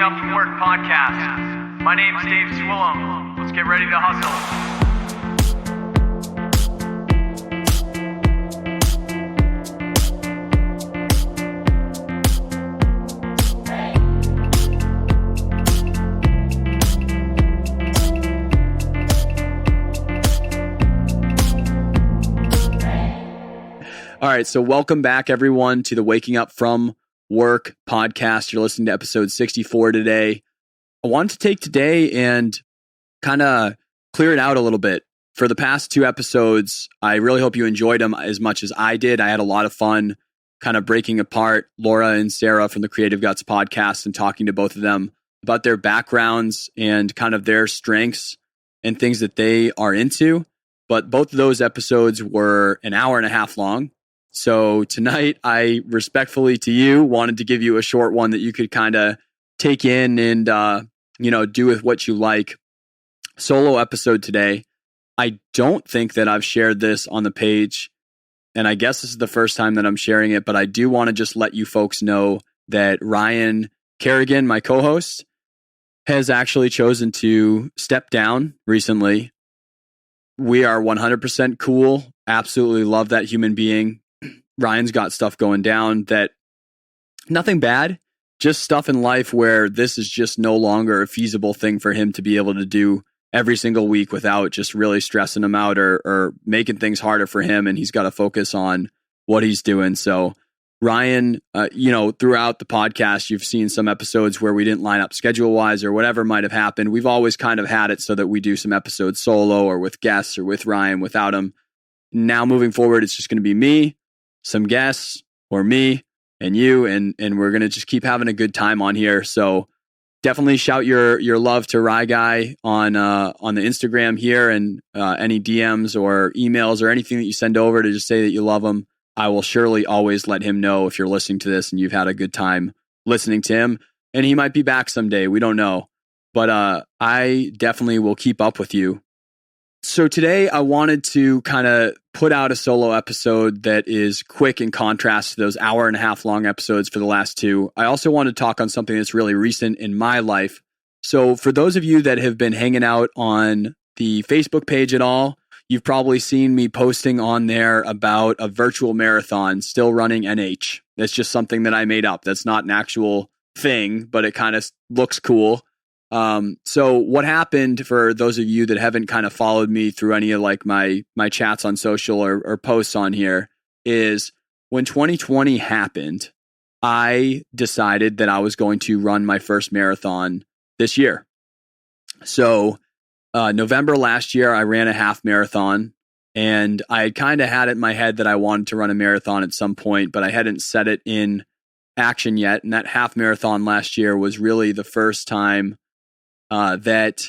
Up From Work podcast. My name's Dave Swillum. Let's get ready to hustle. All right, so welcome back, everyone, to the Waking Up From Work podcast. You're listening to episode 64 today. I wanted to take today and kind of clear it out a little bit. For the past two episodes, I really hope you enjoyed them as much as I did. I had a lot of fun kind of breaking apart Laura and Sarah from the Creative Guts podcast and talking to both of them about their backgrounds and kind of their strengths and things that they are into. But both of those episodes were an hour and a half long. So tonight, I respectfully to you wanted to give you a short one that you could kind of take in and, do with what you like. Solo episode today. I don't think that I've shared this on the page, and I guess this is the first time that I'm sharing it, but I do want to just let you folks know that Ryan Kerrigan, my co-host, has actually chosen to step down recently. We are 100% cool. Absolutely love that human being. Ryan's got stuff going down that nothing bad, just stuff in life where this is just no longer a feasible thing for him to be able to do every single week without just really stressing him out or making things harder for him. And he's got to focus on what he's doing. So Ryan, throughout the podcast, you've seen some episodes where we didn't line up schedule wise or whatever might have happened. We've always kind of had it so that we do some episodes solo or with guests or with Ryan without him. Now moving forward, it's just going to be me, some guests, or me and you, and we're going to just keep having a good time on here. So definitely shout your love to Rye Guy on the Instagram here, and any DMs or emails or anything that you send over to just say that you love him. I will surely always let him know if you're listening to this and you've had a good time listening to him, and he might be back someday. We don't know, but I definitely will keep up with you. So today I wanted to kind of put out a solo episode that is quick in contrast to those hour and a half long episodes for the last two. I also want to talk on something that's really recent in my life. So for those of you that have been hanging out on the Facebook page at all, you've probably seen me posting on there about a virtual marathon still running NH. That's just something that I made up. That's not an actual thing, but it kind of looks cool. So what happened, for those of you that haven't kind of followed me through any of like my chats on social or posts on here, is when 2020 happened, I decided that I was going to run my first marathon this year. So, November last year, I ran a half marathon, and I kind of had it in my head that I wanted to run a marathon at some point, but I hadn't set it in action yet. And that half marathon last year was really the first time that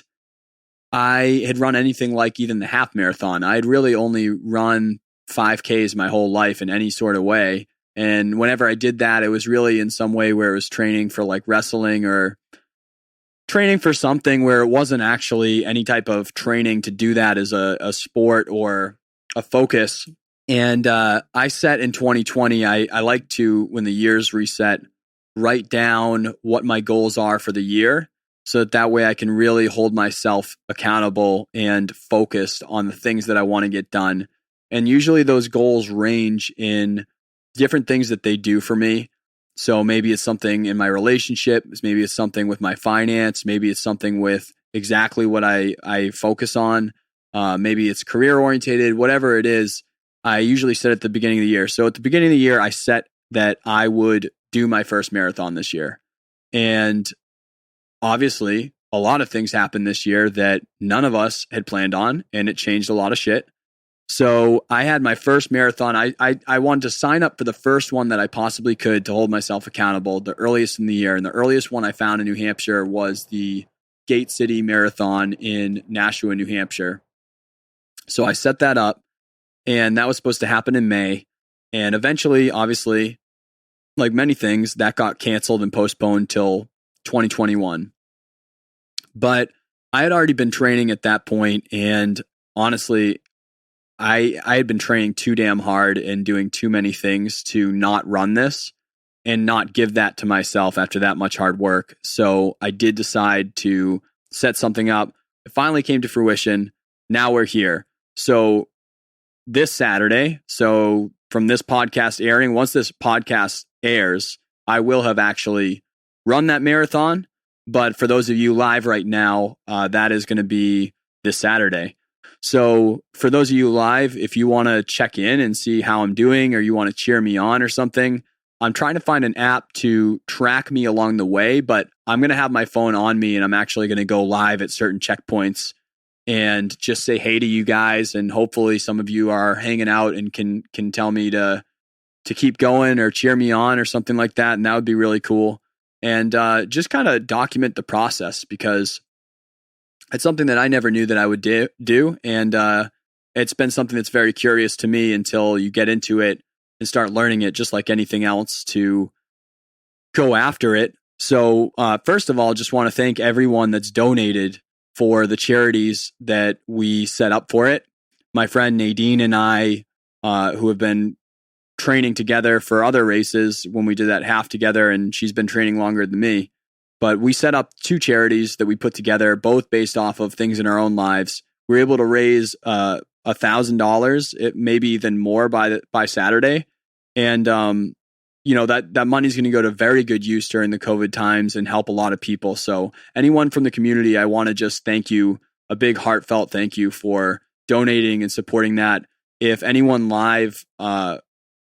I had run anything like even the half marathon. I had really only run 5Ks my whole life in any sort of way. And whenever I did that, it was really in some way where it was training for like wrestling or training for something where it wasn't actually any type of training to do that as a sport or a focus. And I set in 2020, I like to, when the years reset, write down what my goals are for the year, so that way I can really hold myself accountable and focused on the things that I want to get done. And usually those goals range in different things that they do for me. So maybe it's something in my relationship, maybe it's something with my finance, maybe it's something with exactly what I focus on. Maybe it's career orientated, whatever it is, I usually set at the beginning of the year. So at the beginning of the year, I set that I would do my first marathon this year. And obviously, a lot of things happened this year that none of us had planned on, and it changed a lot of shit. So I had my first marathon. I wanted to sign up for the first one that I possibly could to hold myself accountable, the earliest in the year. And the earliest one I found in New Hampshire was the Gate City Marathon in Nashua, New Hampshire. So I set that up, and that was supposed to happen in May. And eventually, obviously, like many things, that got canceled and postponed till 2021. But I had already been training at that point, and honestly, I had been training too damn hard and doing too many things to not run this. and not give that to myself after that much hard work. So I did decide to set something up. It finally came to fruition. Now we're here. So this Saturday, so from this podcast airing, once this podcast airs, I will have actually run that marathon. But for those of you live right now, that is going to be this Saturday. So for those of you live, if you want to check in and see how I'm doing, or you want to cheer me on or something, I'm trying to find an app to track me along the way, but I'm going to have my phone on me, and I'm actually going to go live at certain checkpoints and just say hey to you guys. And hopefully some of you are hanging out and can tell me to keep going or cheer me on or something like that. And that would be really cool. And just kind of document the process, because it's something that I never knew that I would do. And it's been something that's very curious to me until you get into it and start learning it, just like anything else, to go after it. So first of all, just want to thank everyone that's donated for the charities that we set up for it. My friend Nadine and I, who have been training together for other races when we did that half together, and she's been training longer than me. But we set up 2 charities that we put together, both based off of things in our own lives. We were able to raise $1,000, maybe even more by Saturday. And, that money is going to go to very good use during the COVID times and help a lot of people. So anyone from the community, I want to just thank you, a big heartfelt thank you for donating and supporting that. If anyone live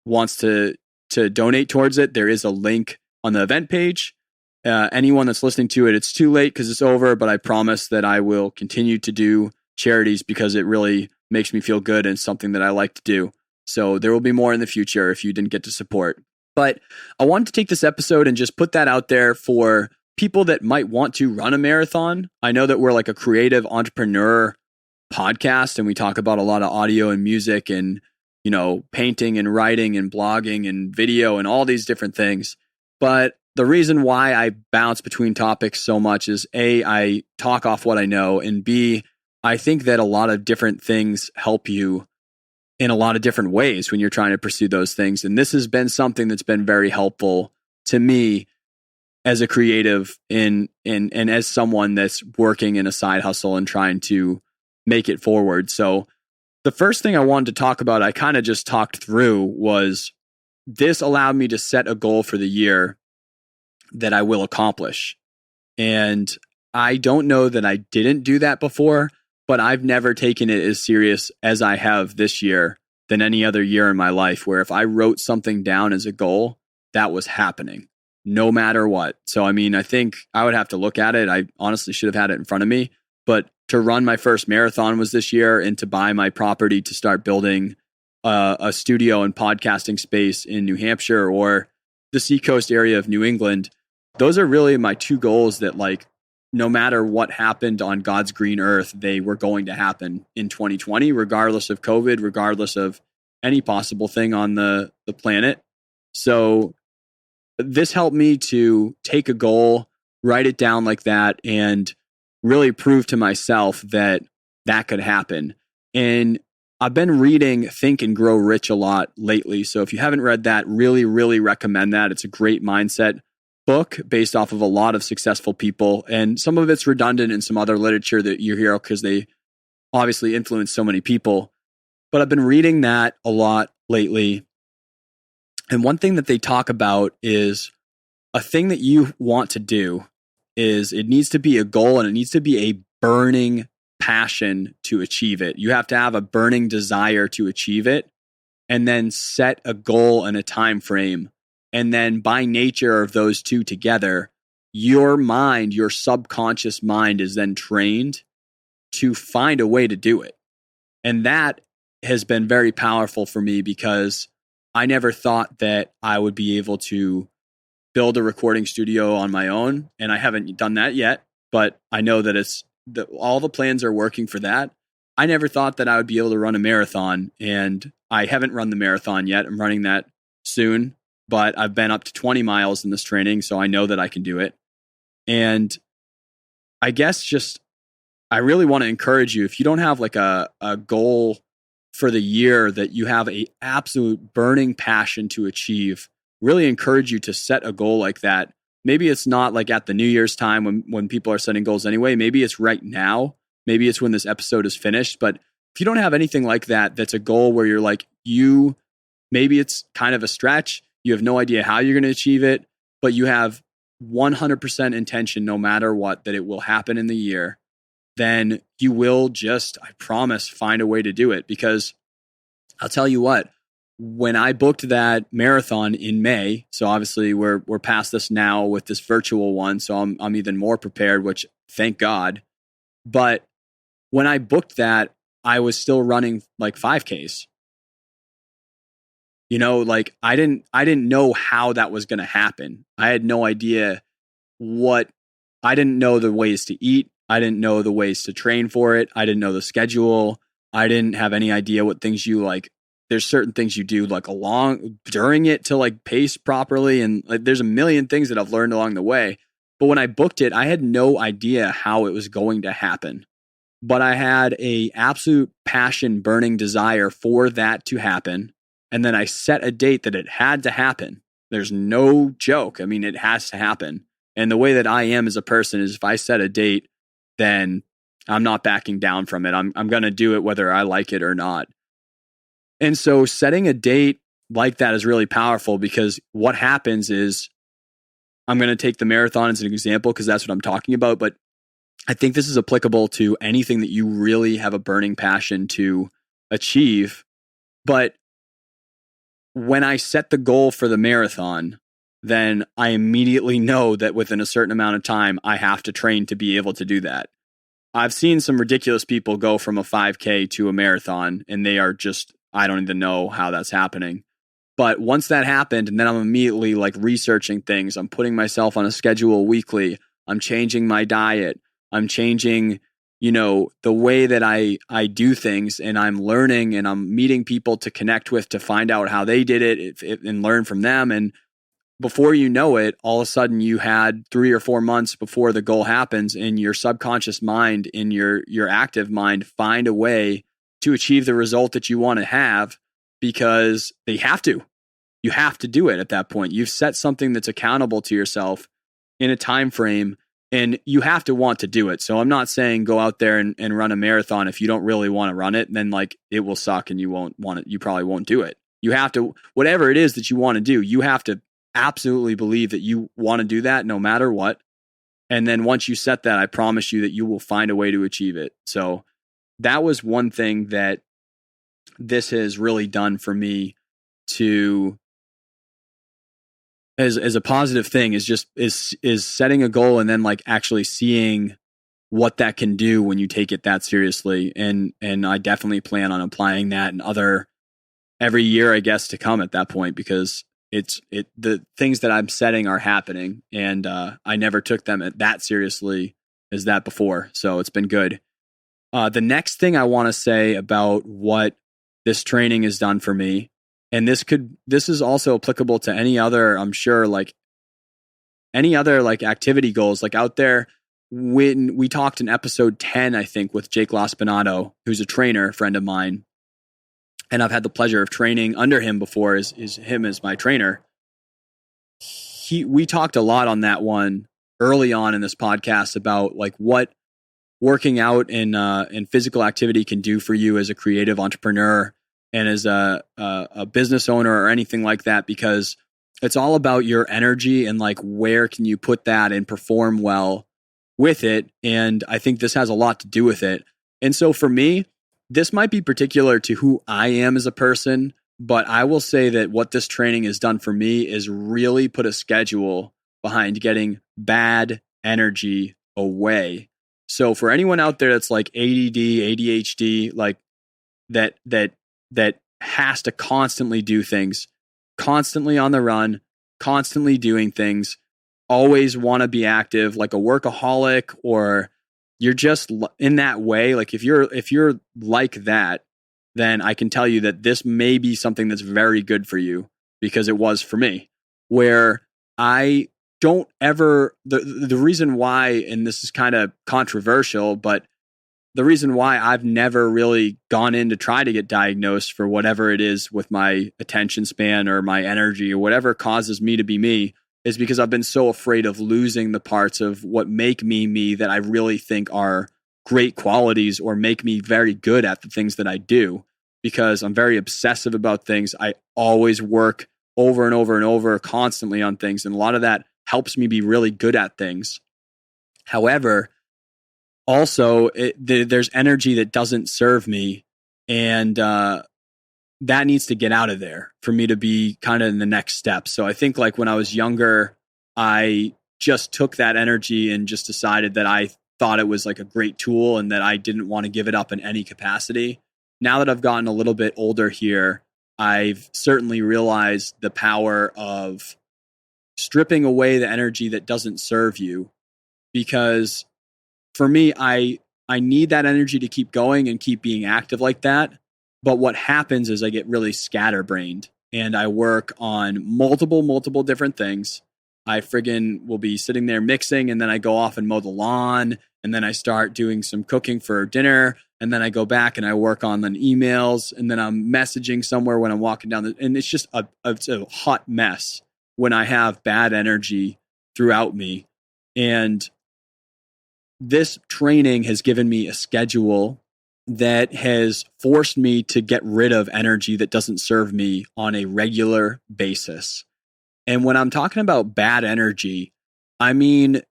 wants to donate towards it, there is a link on the event page. Anyone that's listening to it, it's too late because it's over, but I promise that I will continue to do charities because it really makes me feel good and something that I like to do. So there will be more in the future if you didn't get to support. But I wanted to take this episode and just put that out there for people that might want to run a marathon. I know that we're like a creative entrepreneur podcast, and we talk about a lot of audio and music and, painting and writing and blogging and video and all these different things. But the reason why I bounce between topics so much is A, I talk off what I know, and B, I think that a lot of different things help you in a lot of different ways when you're trying to pursue those things. And this has been something that's been very helpful to me as a creative and as someone that's working in a side hustle and trying to make it forward. So the first thing I wanted to talk about, I kind of just talked through, was this allowed me to set a goal for the year that I will accomplish. And I don't know that I didn't do that before, but I've never taken it as serious as I have this year than any other year in my life, where if I wrote something down as a goal, that was happening no matter what. So, I think I would have to look at it. I honestly should have had it in front of me, but to run my first marathon was this year, and to buy my property to start building a studio and podcasting space in New Hampshire or the seacoast area of New England. Those are really my 2 goals that, no matter what happened on God's green earth, they were going to happen in 2020, regardless of COVID, regardless of any possible thing on the planet. So this helped me to take a goal, write it down like that, and really prove to myself that could happen. And I've been reading Think and Grow Rich a lot lately. So if you haven't read that, really, really recommend that. It's a great mindset book based off of a lot of successful people, and some of it's redundant in some other literature that you hear because they obviously influence so many people. But I've been reading that a lot lately, and one thing that they talk about is a thing that you want to do is it needs to be a goal, and it needs to be a burning passion to achieve it. You have to have a burning desire to achieve it, and then set a goal and a time frame. And then by nature of those 2 together, your mind, your subconscious mind, is then trained to find a way to do it. And that has been very powerful for me, because I never thought that I would be able to build a recording studio on my own. And I haven't done that yet, but I know that all the plans are working for that. I never thought that I would be able to run a marathon, and I haven't run the marathon yet. I'm running that soon. But I've been up to 20 miles in this training, so I know that I can do it. And I guess I really want to encourage you, if you don't have a goal for the year that you have a absolute burning passion to achieve, really encourage you to set a goal like that. Maybe it's not like at the New Year's time when people are setting goals anyway. Maybe it's right now. Maybe it's when this episode is finished. But if you don't have anything like that, that's a goal where you're like, maybe it's kind of a stretch. You have no idea how you're going to achieve it, but you have 100% intention no matter what, that it will happen in the year. Then you will just, I promise, find a way to do it. Because I'll tell you what, when I booked that marathon in May, so obviously we're past this now with this virtual one, so I'm even more prepared, which thank God. But when I booked that, I was still running like 5Ks. Like I didn't know how that was going to happen. I had no idea I didn't know the ways to eat. I didn't know the ways to train for it. I didn't know the schedule. I didn't have any idea what things you like. There's certain things you do like during it to like pace properly. And like, there's a million things that I've learned along the way. But when I booked it, I had no idea how it was going to happen. But I had a absolute passion, burning desire for that to happen. And then I set a date that it had to happen. There's no joke. I mean, it has to happen. And the way that I am as a person is if I set a date, then I'm not backing down from it. I'm going to do it whether I like it or not. And so setting a date like that is really powerful, because what happens is, I'm going to take the marathon as an example because that's what I'm talking about. But I think this is applicable to anything that you really have a burning passion to achieve. But when I set the goal for the marathon, then I immediately know that within a certain amount of time, I have to train to be able to do that. I've seen some ridiculous people go from a 5K to a marathon, and they are just, I don't even know how that's happening. But once that happened, and then I'm immediately like researching things, I'm putting myself on a schedule weekly, I'm changing my diet, I'm changing, the way that I do things, and I'm learning, and I'm meeting people to connect with to find out how they did it and learn from them. And before you know it, all of a sudden you had 3 or 4 months before the goal happens, in your subconscious mind, in your active mind, find a way to achieve the result that you want to have, because you have to do it at that point. You've set something that's accountable to yourself in a time frame, and you have to want to do it. So I'm not saying go out there and run a marathon if you don't really want to run it, then like it will suck and you won't want it. You probably won't do it. You have to, whatever it is that you want to do, you have to absolutely believe that you want to do that no matter what. And then once you set that, I promise you that you will find a way to achieve it. So that was one thing that this has really done for me to, as a positive thing, is setting a goal and then like actually seeing what that can do when you take it that seriously. And I definitely plan on applying that in every year, I guess, to come at that point, because the things that I'm setting are happening, and I never took them that seriously as that before. So it's been good. The next thing I want to say about what this training has done for me, and this is also applicable to any other, I'm sure, like any other like activity goals, like out there. When we talked in episode 10, I think, with Jake Laspinato, who's a trainer, friend of mine, and I've had the pleasure of training under him before, is him as my trainer. We talked a lot on that one early on in this podcast about like what working out and physical activity can do for you as a creative entrepreneur and as a business owner or anything like that, because it's all about your energy and like where can you put that and perform well with it. And I think this has a lot to do with it. And so for me, this might be particular to who I am as a person, but I will say that what this training has done for me is really put a schedule behind getting bad energy away. So for anyone out there that's like ADD, ADHD, like that has to constantly do things, constantly on the run, constantly doing things, always want to be active, like a workaholic, or you're just in that way. Like if you're like that, then I can tell you that this may be something that's very good for you, because it was for me, where I don't ever, the reason why, and this is kind of controversial, but the reason why I've never really gone in to try to get diagnosed for whatever it is with my attention span or my energy or whatever causes me to be me is because I've been so afraid of losing the parts of what make me me that I really think are great qualities or make me very good at the things that I do, because I'm very obsessive about things. I always work over and over and over constantly on things. And a lot of that helps me be really good at things. However, also there's energy that doesn't serve me, and that needs to get out of there for me to be kind of in the next step. So I think like when I was younger, I just took that energy and just decided that I thought it was like a great tool and that I didn't want to give it up in any capacity. Now that I've gotten a little bit older here, I've certainly realized the power of stripping away the energy that doesn't serve you, because for me, I need that energy to keep going and keep being active like that. But what happens is I get really scatterbrained and I work on multiple different things. I friggin' will be sitting there mixing, and then I go off and mow the lawn, and then I start doing some cooking for dinner, and then I go back and I work on the emails, and then I'm messaging somewhere when I'm walking down and it's just it's a hot mess when I have bad energy throughout me. And this training has given me a schedule that has forced me to get rid of energy that doesn't serve me on a regular basis. And when I'm talking about bad energy, I mean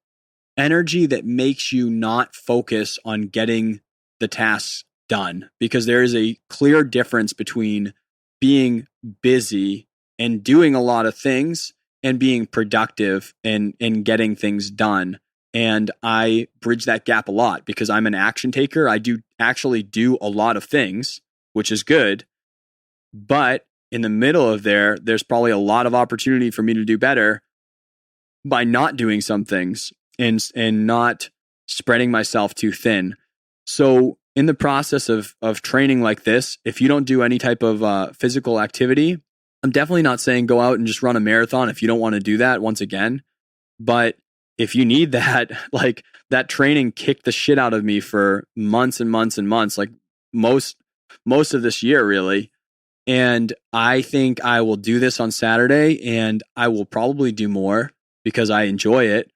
energy that makes you not focus on getting the tasks done, because there is a clear difference between being busy and doing a lot of things and being productive and getting things done. And I bridge that gap a lot because I'm an action taker. I do actually do a lot of things, which is good. But in the middle of there's probably a lot of opportunity for me to do better by not doing some things and not spreading myself too thin. So in the process of training like this, if you don't do any type of physical activity, I'm definitely not saying go out and just run a marathon if you don't want to do that once again. But if you need that, like that training kicked the shit out of me for months and months and months, like most of this year, really. And I think I will do this on Saturday, and I will probably do more because I enjoy it,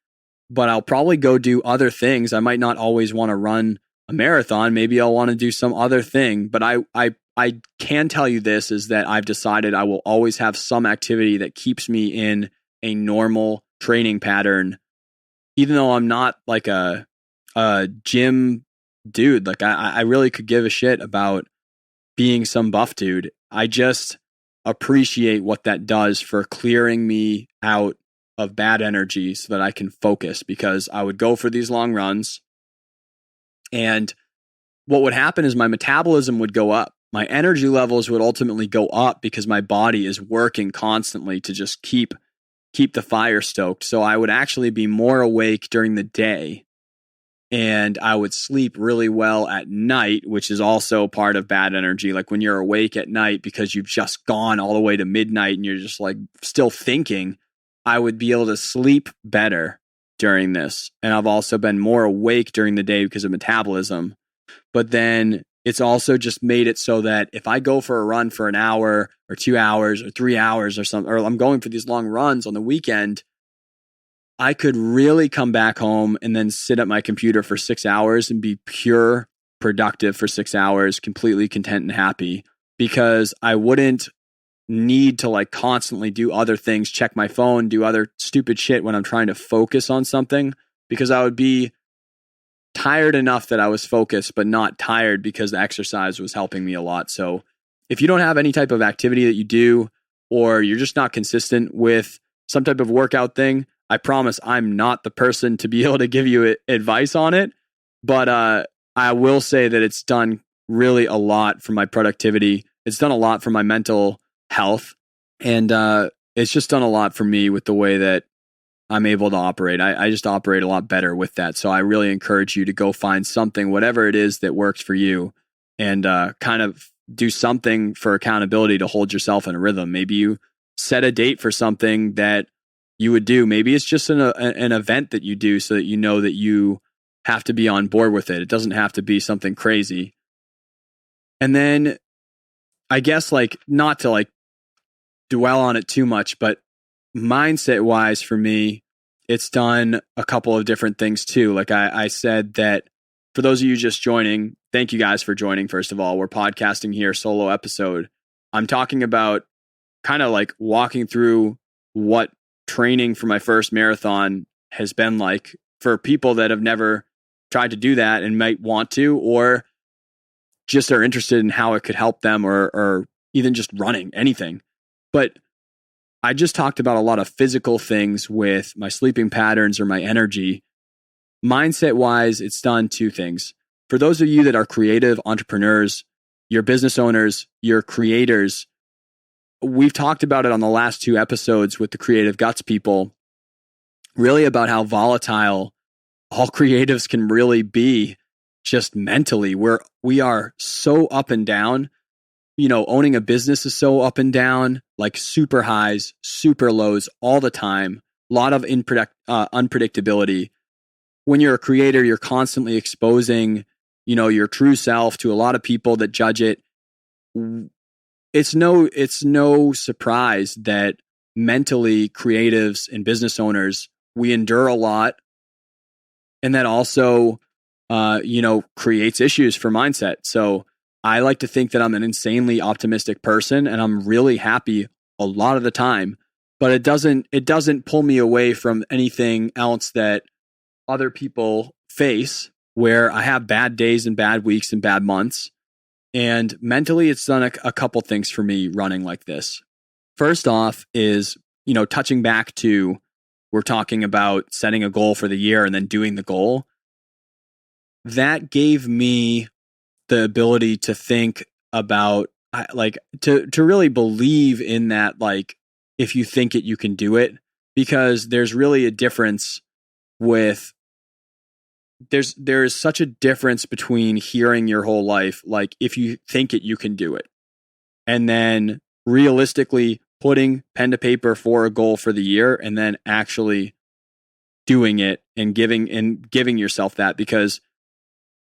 but I'll probably go do other things. I might not always want to run a marathon. Maybe I'll want to do some other thing, but I can tell you this is that I've decided I will always have some activity that keeps me in a normal training pattern, even though I'm not like a gym dude. Like I really could give a shit about being some buff dude. I just appreciate what that does for clearing me out of bad energy so that I can focus, because I would go for these long runs, and what would happen is my metabolism would go up. My energy levels would ultimately go up because my body is working constantly to just keep the fire stoked. So I would actually be more awake during the day, and I would sleep really well at night, which is also part of bad energy. Like when you're awake at night because you've just gone all the way to midnight and you're just like still thinking, I would be able to sleep better during this. And I've also been more awake during the day because of metabolism. But then it's also just made it so that if I go for a run for an hour or 2 hours or 3 hours or something, or I'm going for these long runs on the weekend, I could really come back home and then sit at my computer for 6 hours and be pure productive for 6 hours, completely content and happy, because I wouldn't need to like constantly do other things, check my phone, do other stupid shit when I'm trying to focus on something, because I would be tired enough that I was focused, but not tired because the exercise was helping me a lot. So if you don't have any type of activity that you do, or you're just not consistent with some type of workout thing, I promise I'm not the person to be able to give you advice on it. But I will say that it's done really a lot for my productivity. It's done a lot for my mental health. And it's just done a lot for me with the way that I'm able to operate. I just operate a lot better with that. So I really encourage you to go find something, whatever it is that works for you, and kind of do something for accountability to hold yourself in a rhythm. Maybe you set a date for something that you would do. Maybe it's just an event that you do so that you know that you have to be on board with it. It doesn't have to be something crazy. And then I guess like not to like dwell on it too much, but mindset wise for me, it's done a couple of different things too. Like I said that for those of you just joining, thank you guys for joining. First of all, we're podcasting here, solo episode. I'm talking about kind of like walking through what training for my first marathon has been like for people that have never tried to do that and might want to, or just are interested in how it could help them, or even just running, anything. But I just talked about a lot of physical things with my sleeping patterns or my energy. Mindset wise, it's done two things. For those of you that are creative entrepreneurs, you're business owners, you're creators, we've talked about it on the last two episodes with the Creative Guts people, really about how volatile all creatives can really be just mentally. We are so up and down. You know, owning a business is so up and down, like super highs, super lows all the time, a lot of unpredictability. When you're a creator, you're constantly exposing, you know, your true self to a lot of people that judge it. It's no surprise that mentally creatives and business owners, we endure a lot. And that also, creates issues for mindset. So I like to think that I'm an insanely optimistic person and I'm really happy a lot of the time, but it doesn't pull me away from anything else that other people face, where I have bad days and bad weeks and bad months. And mentally, it's done a couple things for me running like this. First off is, touching back to, we're talking about setting a goal for the year and then doing the goal. That gave me the ability to think about, to really believe in that, like, if you think it, you can do it, because there's really a difference with, there's such a difference between hearing your whole life, like, if you think it, you can do it, and then realistically putting pen to paper for a goal for the year and then actually doing it and giving yourself that. Because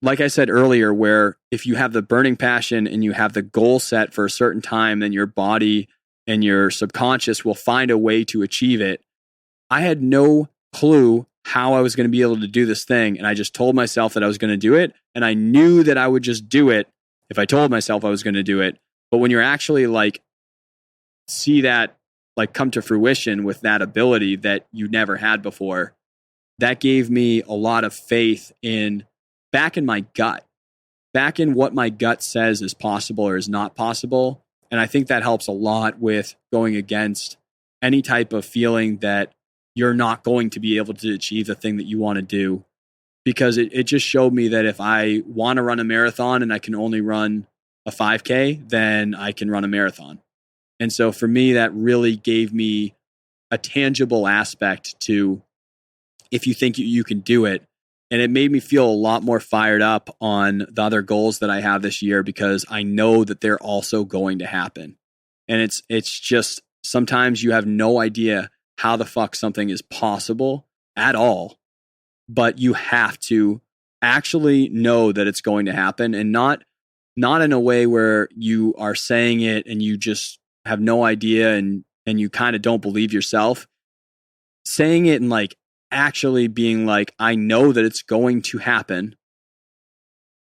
like I said earlier, where if you have the burning passion and you have the goal set for a certain time, then your body and your subconscious will find a way to achieve it. I had no clue how I was going to be able to do this thing. And I just told myself that I was going to do it. And I knew that I would just do it if I told myself I was going to do it. But when you're actually like, see that like come to fruition with that ability that you never had before, that gave me a lot of faith back in my gut, back in what my gut says is possible or is not possible. And I think that helps a lot with going against any type of feeling that you're not going to be able to achieve the thing that you want to do. Because it just showed me that if I want to run a marathon and I can only run a 5K, then I can run a marathon. And so for me, that really gave me a tangible aspect to, if you think you can do it. And it made me feel a lot more fired up on the other goals that I have this year, because I know that they're also going to happen. And it's just, sometimes you have no idea how the fuck something is possible at all, but you have to actually know that it's going to happen, and not in a way where you are saying it and you just have no idea and you kind of don't believe yourself. Saying it and like actually being like, I know that it's going to happen.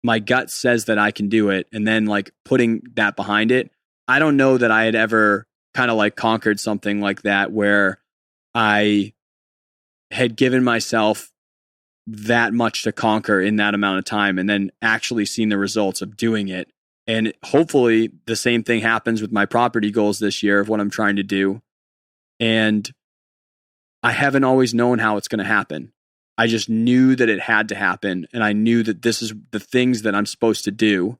My gut says that I can do it. And then like putting that behind it. I don't know that I had ever kind of like conquered something like that, where I had given myself that much to conquer in that amount of time and then actually seen the results of doing it. And hopefully the same thing happens with my property goals this year of what I'm trying to do. And I haven't always known how it's going to happen. I just knew that it had to happen. And I knew that this is the things that I'm supposed to do.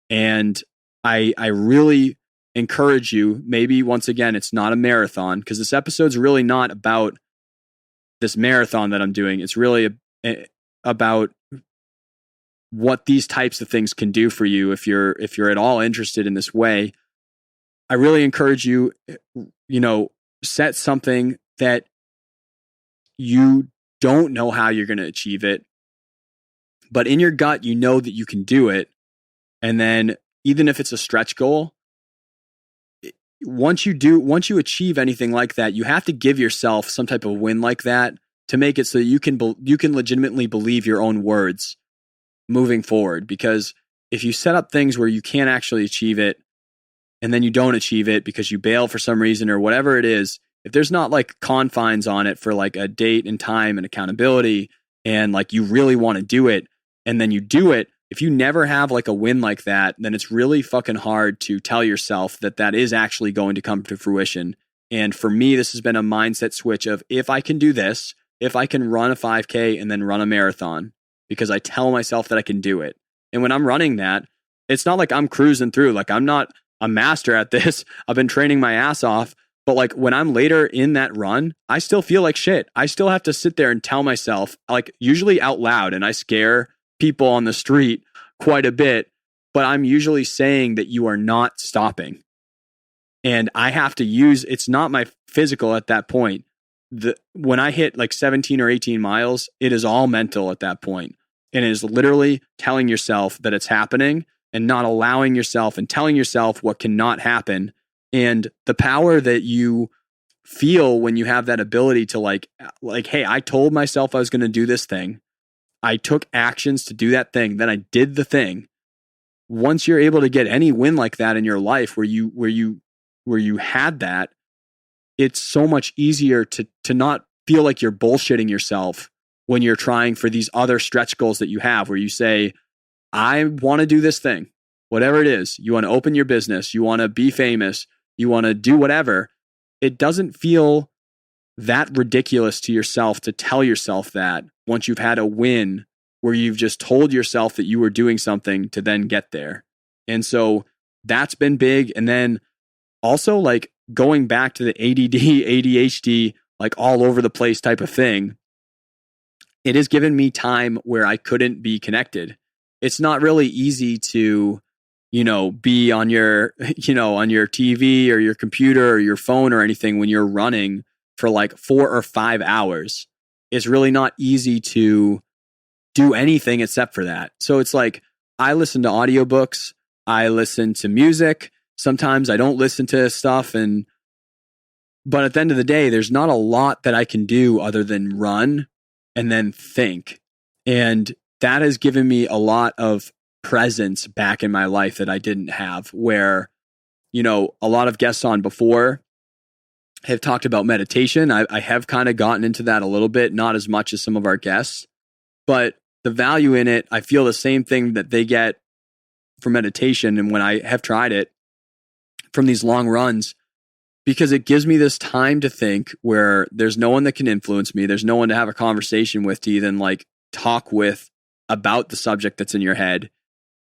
And I really encourage you, maybe once again, it's not a marathon, because this episode's really not about this marathon that I'm doing. It's really about what these types of things can do for you if you're at all interested in this way. I really encourage you, set something that you don't know how you're going to achieve it. but in your gut, you know that you can do it. And then even if it's a stretch goal, once you achieve anything like that, you have to give yourself some type of win like that to make it so you can legitimately believe your own words moving forward. Because if you set up things where you can't actually achieve it and then you don't achieve it because you bail for some reason or whatever it is, if there's not like confines on it for like a date and time and accountability, and like you really want to do it and then you do it, if you never have like a win like that, then it's really fucking hard to tell yourself that that is actually going to come to fruition. And for me, this has been a mindset switch of, if I can do this, if I can run a 5K and then run a marathon, because I tell myself that I can do it. And when I'm running that, it's not like I'm cruising through. Like, I'm not a master at this. I've been training my ass off. But like when I'm later in that run, I still feel like shit. I still have to sit there and tell myself, like, usually out loud, and I scare people on the street quite a bit, but I'm usually saying that you are not stopping. And I have to use, it's not my physical at that point. When I hit like 17 or 18 miles, it is all mental at that point. And it is literally telling yourself that it's happening and not allowing yourself and telling yourself what cannot happen. And the power that you feel when you have that ability to like, hey, I told myself I was going to do this thing. I took actions to do that thing. Then I did the thing. Once you're able to get any win like that in your life where you had that, it's so much easier to not feel like you're bullshitting yourself when you're trying for these other stretch goals that you have, where you say, I want to do this thing, whatever it is. You want to open your business. You want to be famous. You want to do whatever. It doesn't feel that ridiculous to yourself to tell yourself that once you've had a win where you've just told yourself that you were doing something to then get there. And so that's been big. And then also like going back to the ADD, ADHD, like all over the place type of thing, it has given me time where I couldn't be connected. It's not really easy to, be on your, on your TV or your computer or your phone or anything when you're running for like 4 or 5 hours. It's really not easy to do anything except for that. So it's like, I listen to audiobooks, I listen to music. Sometimes I don't listen to stuff. But at the end of the day, there's not a lot that I can do other than run and then think. And that has given me a lot of presence back in my life that I didn't have, where, a lot of guests on before have talked about meditation. I have kind of gotten into that a little bit, not as much as some of our guests, but the value in it, I feel the same thing that they get from meditation. And when I have tried it from these long runs, because it gives me this time to think where there's no one that can influence me. There's no one to have a conversation with to even like talk with about the subject that's in your head.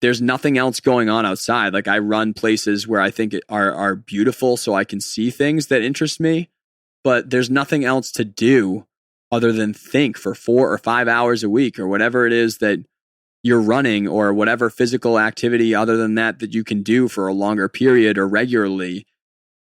There's nothing else going on outside. Like, I run places where I think are beautiful so I can see things that interest me, but there's nothing else to do other than think for 4 or 5 hours a week or whatever it is that you're running, or whatever physical activity other than that you can do for a longer period or regularly.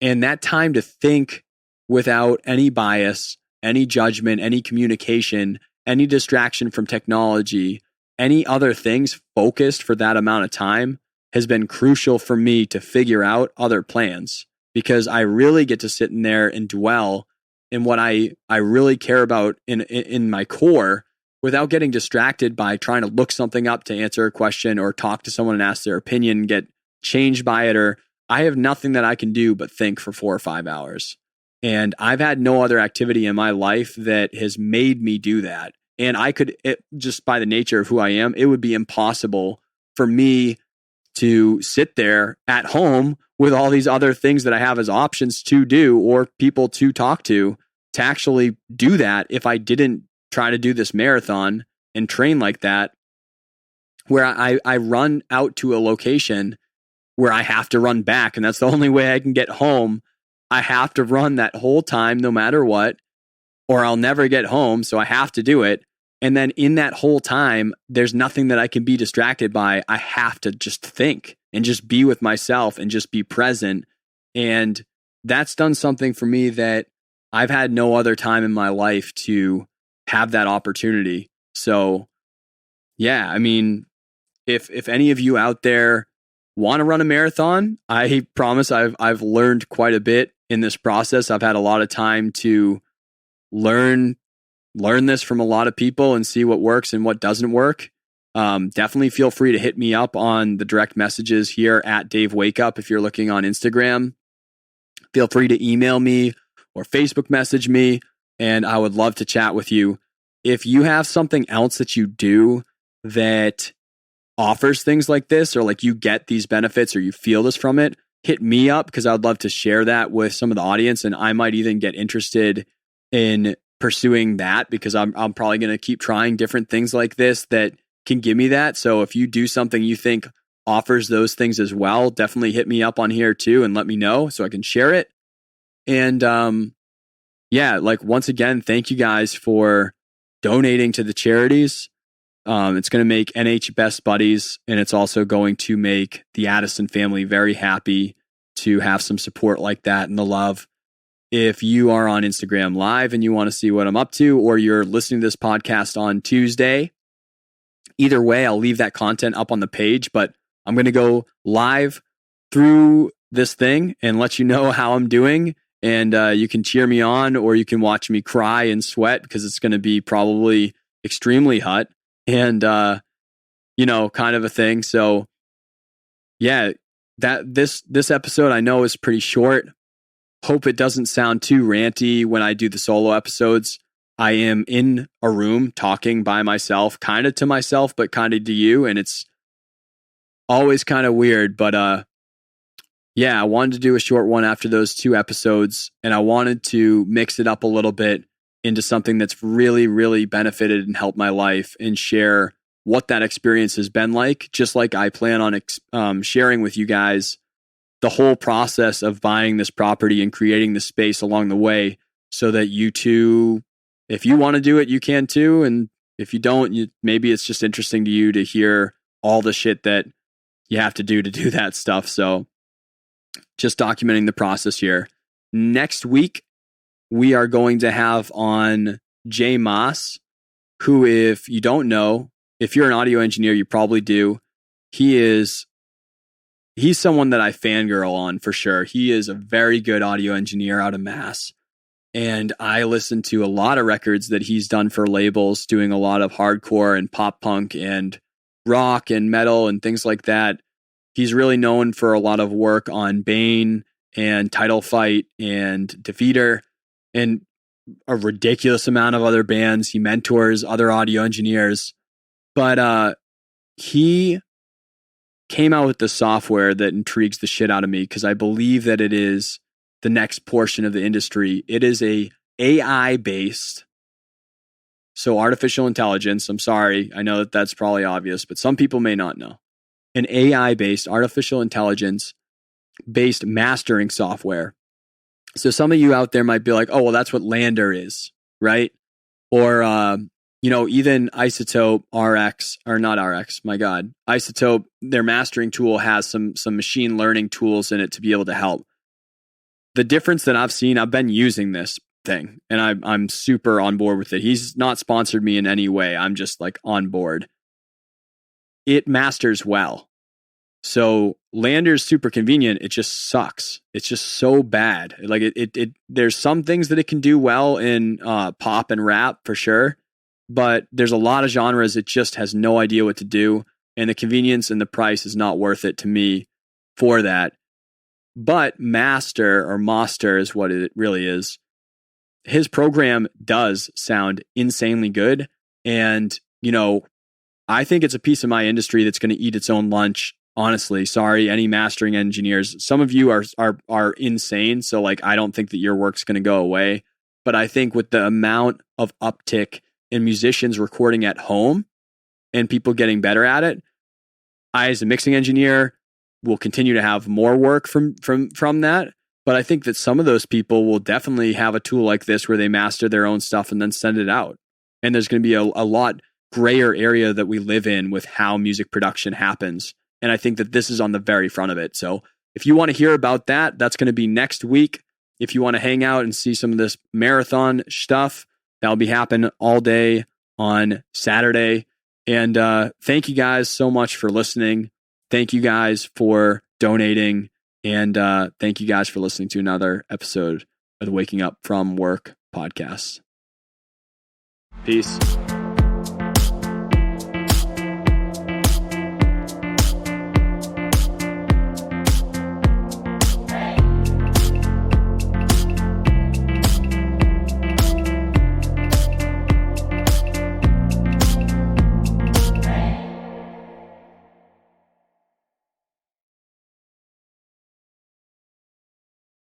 And that time to think without any bias, any judgment, any communication, any distraction from technology, any other things focused for that amount of time has been crucial for me to figure out other plans, because I really get to sit in there and dwell in what I really care about in my core, without getting distracted by trying to look something up to answer a question or talk to someone and ask their opinion, get changed by it, or I have nothing that I can do but think for 4 or 5 hours. And I've had no other activity in my life that has made me do that. And just by the nature of who I am, it would be impossible for me to sit there at home with all these other things that I have as options to do or people to talk to actually do that if I didn't try to do this marathon and train like that, where I run out to a location where I have to run back. And that's the only way I can get home. I have to run that whole time no matter what, or I'll never get home. So I have to do it. And then in that whole time, there's nothing that I can be distracted by. I have to just think and just be with myself and just be present. And that's done something for me that I've had no other time in my life to have that opportunity. So yeah, I mean, if any of you out there want to run a marathon, I promise I've learned quite a bit in this process. I've had a lot of time to learn this from a lot of people and see what works and what doesn't work. Definitely feel free to hit me up on the direct messages here at Dave Wake Up. If you're looking on Instagram, feel free to email me or Facebook message me, and I would love to chat with you. If you have something else that you do that offers things like this, or like you get these benefits or you feel this from it, hit me up, because I'd love to share that with some of the audience, and I might even get interested in pursuing that, because I'm probably going to keep trying different things like this that can give me that. So if you do something you think offers those things as well, definitely hit me up on here too and let me know so I can share it. And yeah, like once again, thank you guys for donating to the charities. It's going to make NH Best Buddies, and it's also going to make the Addison family very happy to have some support like that and the love. If you are on Instagram Live and you want to see what I'm up to, or you're listening to this podcast on Tuesday, either way, I'll leave that content up on the page, but I'm going to go live through this thing and let you know how I'm doing. And you can cheer me on, or you can watch me cry and sweat, because it's going to be probably extremely hot and, kind of a thing. So yeah, this episode I know is pretty short. Hope it doesn't sound too ranty when I do the solo episodes. I am in a room talking by myself, kind of to myself, but kind of to you. And it's always kind of weird. But yeah, I wanted to do a short one after those 2 episodes. And I wanted to mix it up a little bit into something that's really, really benefited and helped my life, and share what that experience has been like. Just like I plan on sharing with you guys the whole process of buying this property and creating the space along the way, so that you too, if you want to do it, you can too. And if you don't, maybe it's just interesting to you to hear all the shit that you have to do that stuff. So just documenting the process here. Next week, we are going to have on Jay Moss, who, if you don't know, if you're an audio engineer, you probably do. He's someone that I fangirl on for sure. He is a very good audio engineer out of Mass. And I listen to a lot of records that he's done for labels, doing a lot of hardcore and pop punk and rock and metal and things like that. He's really known for a lot of work on Bane and Title Fight and Defeater and a ridiculous amount of other bands. He mentors other audio engineers. But he came out with the software that intrigues the shit out of me, because I believe that it is the next portion of the industry. It is a AI based, so artificial intelligence. I'm sorry, I know that that's probably obvious, but some people may not know. An AI based, artificial intelligence based mastering software. So some of you out there might be like, oh, well, that's what Lander is, right? Or even Isotope RX, or not RX, my God. Isotope, their mastering tool has some machine learning tools in it to be able to help. The difference that I've seen, I've been using this thing, and I'm super on board with it. He's not sponsored me in any way. I'm just like on board. It masters well. So Lander's super convenient. It just sucks. It's just so bad. Like it there's some things that it can do well in pop and rap for sure. But there's a lot of genres it just has no idea what to do, and the convenience and the price is not worth it to me for that. But Master is what it really is. His program does sound insanely good, and I think it's a piece of my industry that's going to eat its own lunch. Honestly, sorry, any mastering engineers. Some of you are insane, so like I don't think that your work's going to go away. But I think with the amount of uptick in musicians recording at home and people getting better at it, I, as a mixing engineer, will continue to have more work from that. But I think that some of those people will definitely have a tool like this where they master their own stuff and then send it out. And there's going to be a lot grayer area that we live in with how music production happens. And I think that this is on the very front of it. So if you want to hear about that, that's going to be next week. If you want to hang out and see some of this marathon stuff, that'll be happening all day on Saturday. And thank you guys so much for listening. Thank you guys for donating. And thank you guys for listening to another episode of the Waking Up From Work podcast. Peace.